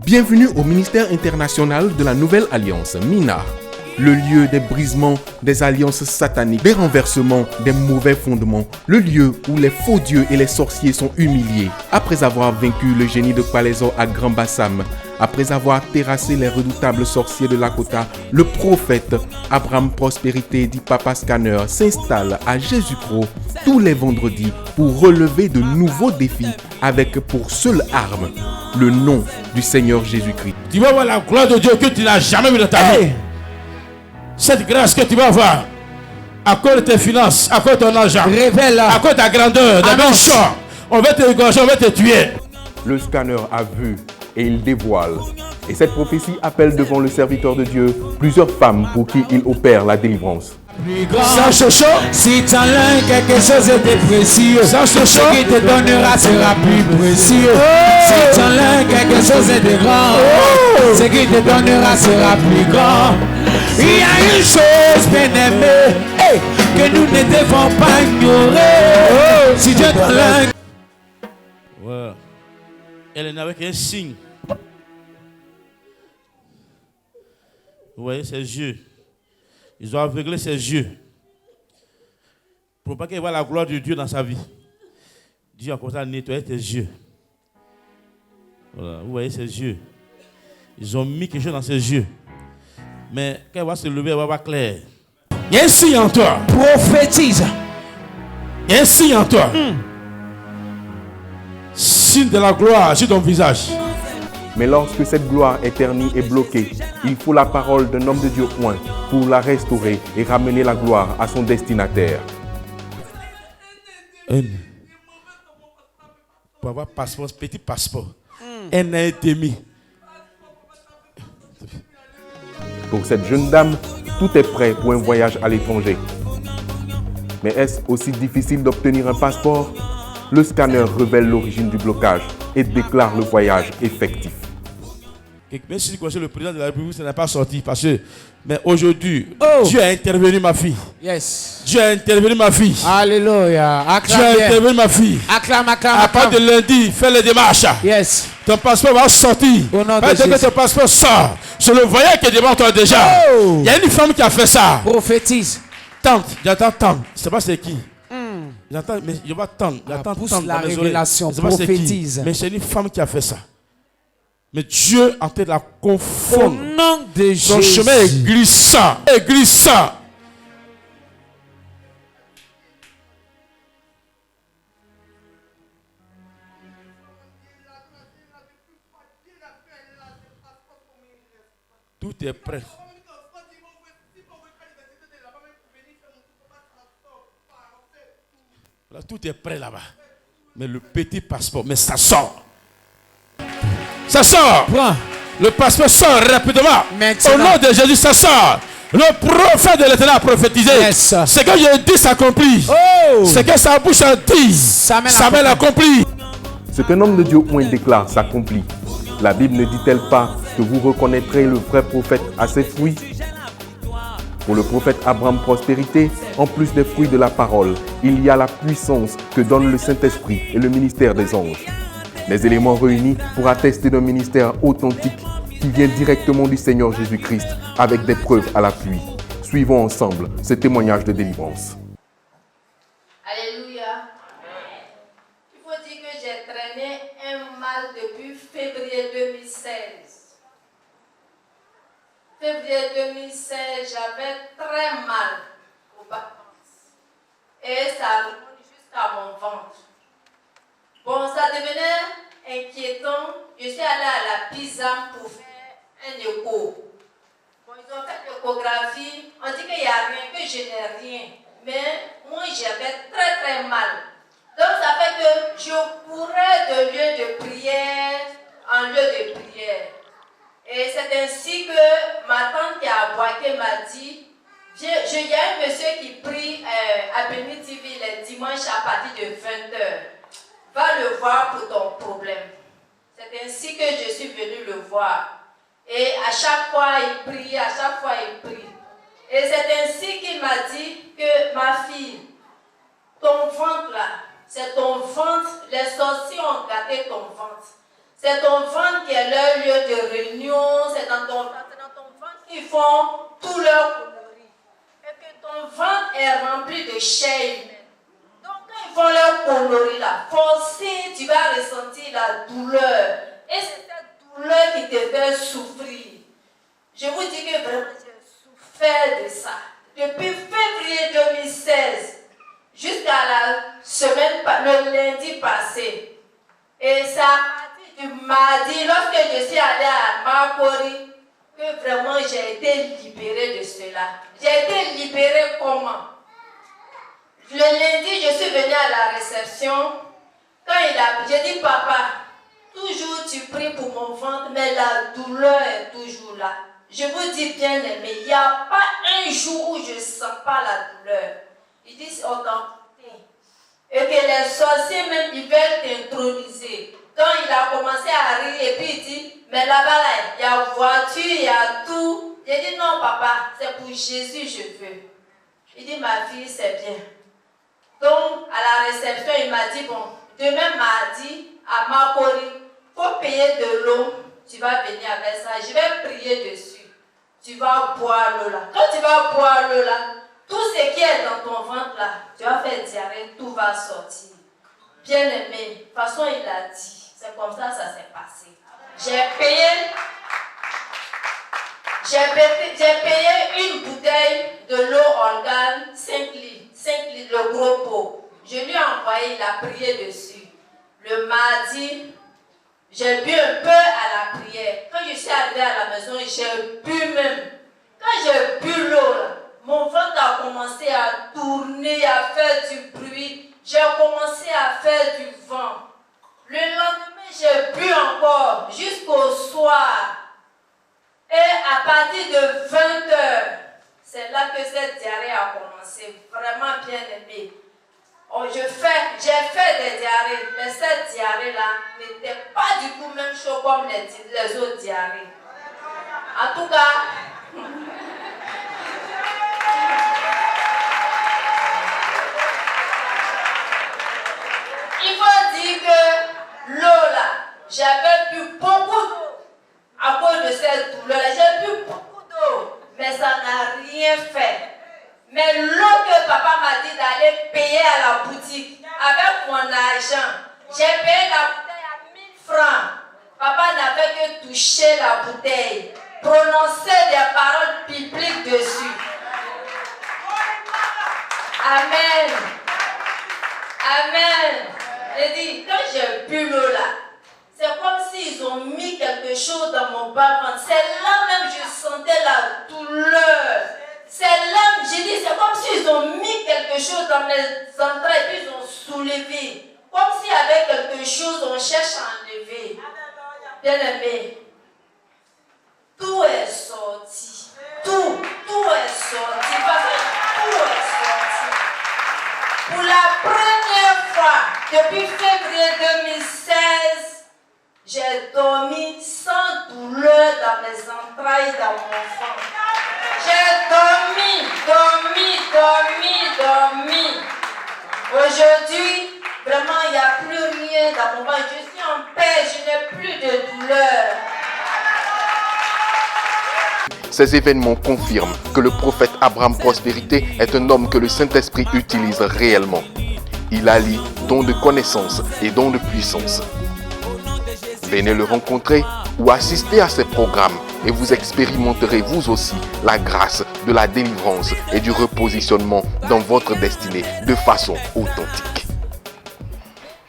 Bienvenue au ministère international de la Nouvelle Alliance, MINA. Le lieu des brisements des alliances sataniques, des renversements des mauvais fondements. Le lieu où les faux dieux et les sorciers sont humiliés. Après avoir vaincu le génie de Palaiso à Grand Bassam, après avoir terrassé les redoutables sorciers de Lakota, le prophète Abraham Prospérité dit Papa Scanner s'installe à Jésus-Pro tous les vendredis pour relever de nouveaux défis avec pour seule arme le nom du Seigneur Jésus-Christ. Tu vas voir la gloire de Dieu que tu n'as jamais vu dans ta vie. Cette grâce que tu vas avoir à cause de tes finances, à cause de ton argent, à cause de ta grandeur, de ton choix, on va te égorger, on va te tuer. Le scanner a vu et il dévoile. Et cette prophétie appelle devant le serviteur de Dieu plusieurs femmes pour qui il opère la délivrance. Sache chaud, si tu as l'un quelque chose de précieux, sache chaud, ce qui te donnera sera plus précieux. Si tu as l'un quelque chose de grand, ce qui te donnera sera plus grand. Il y a une chose bien aimée que nous ne devons pas ignorer. Si Dieu t'en l'un. Ouais. Elle est avec un signe. Vous voyez ses yeux. Ils ont aveuglé ses yeux. Pour pas qu'il voit la gloire de Dieu dans sa vie. Dieu a commencé à nettoyer tes yeux. Voilà, vous voyez ses yeux. Ils ont mis quelque chose dans ses yeux. Mais quand elle va se lever, elle va voir clair. Il y a un signe en toi. Prophétise. Il y a un signe en toi. Signe de la gloire sur ton visage. Mais lorsque cette gloire est ternie et bloquée, il faut la parole d'un homme de Dieu oint pour la restaurer et ramener la gloire à son destinataire. Pour avoir passeport, petit passeport, un an et demi. Pour cette jeune dame, tout est prêt pour un voyage à l'étranger. Mais est-ce aussi difficile d'obtenir un passeport? Le scanner révèle l'origine du blocage et déclare le voyage effectif. Même si tu connais le président de la République, ça n'est pas sorti. Parce que, mais aujourd'hui, Dieu a intervenu, ma fille. Yes. Dieu a intervenu, ma fille. Alléluia. Dieu a intervenu, ma fille. Acclame. À partir de lundi, fais les démarches. Yes. Ton passeport va sortir. Parce que ton passeport sort. Je le voyais qui est devant toi déjà. Il y a une femme qui a fait ça. Prophétise. Tante, j'attends tante. Je ne sais pas c'est qui. J'attends, mais je vais attendre. J'attends tante. La révélation, prophétise. Mais c'est une femme qui a fait ça. Mais Dieu est en train de la confondre. Au nom de Jésus. Son chemin est glissant. Tout est prêt. Là, tout est prêt là-bas. Mais le petit passeport, mais ça sort. Ça sort. Prends. Le passeport sort rapidement. Maintenant. Au nom de Jésus, ça sort. Le prophète de l'Éternel a prophétisé. Yes. Ce que je dis s'accomplit. Ce que sa bouche a dit, ça l'accomplit. Ce qu'un homme de Dieu oint déclare s'accomplit. La Bible ne dit-elle pas que vous reconnaîtrez le vrai prophète à ses fruits? Pour le prophète Abraham Prospérité, en plus des fruits de la parole, il y a la puissance que donne le Saint-Esprit et le ministère des anges. Les éléments réunis pour attester d'un ministère authentique qui vient directement du Seigneur Jésus-Christ avec des preuves à l'appui. Suivons ensemble ce témoignage de délivrance. Alléluia. Il faut dire que j'ai traîné un mal depuis février 2016. Février 2016, j'avais très mal au bas. Et ça remonte jusqu'à mon ventre. Bon, ça devenait inquiétant. Je suis allée à la PISA pour faire un écho. Bon, ils ont fait l'échographie. On dit qu'il n'y a rien, que je n'ai rien. Mais moi, j'avais très mal. Donc, ça fait que je courais de lieu de prière en lieu de prière. Et c'est ainsi que ma tante qui a aboyé m'a dit, il y a un monsieur qui prie à Béni TV les dimanches à partir de 20h. Va le voir pour ton problème. C'est ainsi que je suis venue le voir. Et à chaque fois, il prie, à chaque fois, il prie. Et c'est ainsi qu'il m'a dit que ma fille, ton ventre là, c'est ton ventre, les sorciers ont gâté ton ventre. C'est ton ventre qui est leur lieu de réunion, c'est dans ton ventre qu'ils font tout leur conneries. Et que ton ventre est rempli de chair humaine. Donc quand ils font leur conneries là, forcément tu vas ressentir la douleur. Et c'est cette douleur qui te fait souffrir. Je vous dis que vraiment j'ai souffert de ça. Depuis février 2016 jusqu'à le lundi passé. Et ça a parti du mardi, lorsque je suis allée à Makori, que vraiment j'ai été libérée de cela. J'ai été libérée comment? Le lundi, je suis venue à la réception. Quand j'ai dit, papa, toujours tu pries pour mon ventre, mais la douleur est toujours là. Je vous dis bien aimé, il n'y a pas un jour où je ne sens pas la douleur. Il dit, c'est authentique. Et que les sorciers même, ils veulent t'introniser. Quand il a commencé à rire, et puis il dit, mais là-bas, il y a voiture, il y a tout. J'ai dit, non papa, c'est pour Jésus je veux. Il dit, ma fille, c'est bien. Donc, à la réception, il m'a dit, bon, demain mardi, à Makori, il faut payer de l'eau. Tu vas venir avec ça, je vais prier dessus. Tu vas boire l'eau là. Quand tu vas boire l'eau là, tout ce qui est dans ton ventre là, tu vas faire diarrhée, tout va sortir. Bien aimé, de toute façon il a dit, c'est comme ça s'est passé. J'ai payé une bouteille de l'eau organe, 5 litres, le gros pot. Je lui ai envoyé, il a prié dessus. Le mardi, j'ai bu un peu à la prière. Quand je suis arrivée à la maison, j'ai bu même. Quand j'ai bu l'eau, mon ventre a commencé à tourner, à faire du bruit. J'ai commencé à faire du vent. Le lendemain, j'ai bu encore jusqu'au soir. Et à partir de 20h, c'est là que cette diarrhée a commencé. Vraiment bien aimé. Oh, j'ai fait des diarrhées, mais cette diarrhée-là n'était pas du tout même chaud comme les autres diarrhées. En tout cas, il faut dire que l'eau là, j'avais bu beaucoup d'eau à cause de cette douleur-là. J'ai bu beaucoup d'eau, mais ça n'a rien fait. Mais l'eau que papa m'a dit d'aller payer à la boutique avec mon argent, j'ai payé la bouteille à 1000 francs. Papa n'avait que touché la bouteille, prononcé des paroles bibliques dessus. Amen. Amen. J'ai dit, quand j'ai bu l'eau là, c'est comme s'ils ont mis quelque chose dans mon bas-ventre. C'est là même que je sentais la douleur. C'est là, j'ai dit, c'est comme s'ils ont mis quelque chose dans mes entrailles et puis ils ont soulevé. Comme s'il y avait quelque chose, on cherche à enlever. Bien aimé, tout est sorti. Tout est sorti. Parce que tout est sorti. Pour la première fois, depuis février 2016, j'ai dormi sans douleur dans mes entrailles, dans mon ventre. J'ai dormi. Aujourd'hui, vraiment, il n'y a plus rien dans mon ventre. Je suis en paix, je n'ai plus de douleur. Ces événements confirment que le prophète Abraham Prospérité est un homme que le Saint-Esprit utilise réellement. Il allie don de connaissance et don de puissance. Venez le rencontrer ou assister à ses programmes et vous expérimenterez vous aussi la grâce de la délivrance et du repositionnement dans votre destinée de façon authentique.